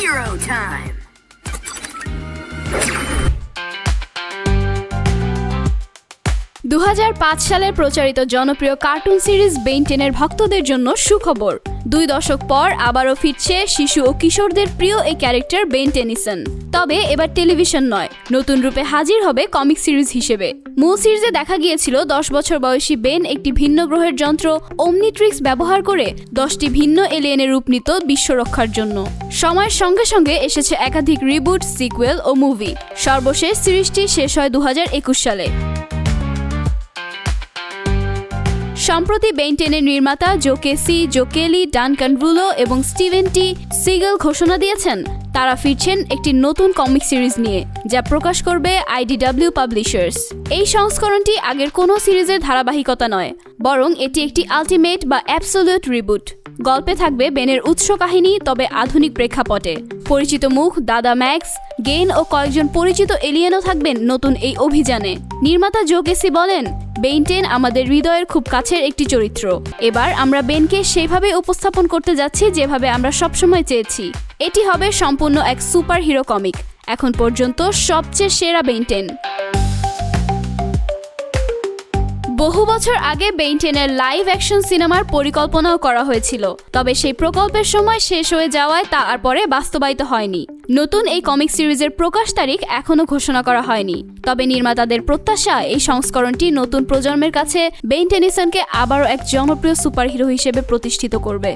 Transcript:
Hero time! দু সালের প্রচারিত জনপ্রিয় কার্টুন সিরিজ বেন 10-এর ভক্তদের জন্য সুখবর। 2 দশক পর আবারও ফিরছে শিশু ও কিশোরদের প্রিয় এই ক্যারেক্টার বেন টেনিসন। তবে এবার টেলিভিশন নয়, নতুন রূপে হাজির হবে কমিক সিরিজ হিসেবে। মূল সিরিজে দেখা গিয়েছিল 10 বছর বয়সী বেন একটি ভিন্ন গ্রহের যন্ত্র ওমনিট্রিক্স ব্যবহার করে 10টি ভিন্ন এলিয়েনের রূপ নিত বিশ্ব রক্ষার জন্য। সময়ের সঙ্গে সঙ্গে এসেছে একাধিক রিবুট, সিকুয়েল ও মুভি। সর্বশেষ সিরিজটি শেষ হয় 2021 সালে। সম্প্রতি বেন 10-এর নির্মাতা জো কেসি, জো কেলি, ডানকান রুলো এবং স্টিভেন টি সিগেল ঘোষণা দিয়েছেন তারা ফিরছেন একটি নতুন কমিক সিরিজ নিয়ে, যা প্রকাশ করবে IDW পাবলিশার্স। এই সংস্করণটি আগের কোনো সিরিজের ধারাবাহিকতা নয়, বরং এটি একটি আলটিমেট বা অ্যাবসোলিউট রিবুট। গল্পে থাকবে বেনের উৎস কাহিনী, তবে আধুনিক প্রেক্ষাপটে। পরিচিত মুখ দাদা ম্যাক্স, গেইন ও কয়েকজন পরিচিত এলিয়েনও থাকবেন নতুন এই অভিযানে। নির্মাতা জো কেসি বলেন, বেন 10 আমাদের হৃদয়ের খুব কাছের একটি চরিত্র। এবার আমরা বেনকে সেভাবে উপস্থাপন করতে যাচ্ছি যেভাবে আমরা সবসময় চেয়েছি। এটি হবে সম্পূর্ণ এক সুপার হিরো কমিক, এখন পর্যন্ত সবচেয়ে সেরা বেন 10। বহু বছর আগে বেন 10-এর লাইভ অ্যাকশন সিনেমার পরিকল্পনাও করা হয়েছিল, তবে সেই প্রকল্পের সময় শেষ হয়ে যাওয়ায় তা আর পরে বাস্তবায়িত হয়নি। নতুন এই কমিক সিরিজের প্রকাশ তারিখ এখনও ঘোষণা করা হয়নি, তবে নির্মাতাদের প্রত্যাশা এই সংস্করণটি নতুন প্রজন্মের কাছে বেন টেনিসনকে আবারও এক জনপ্রিয় সুপারহিরো হিসেবে প্রতিষ্ঠিত করবে।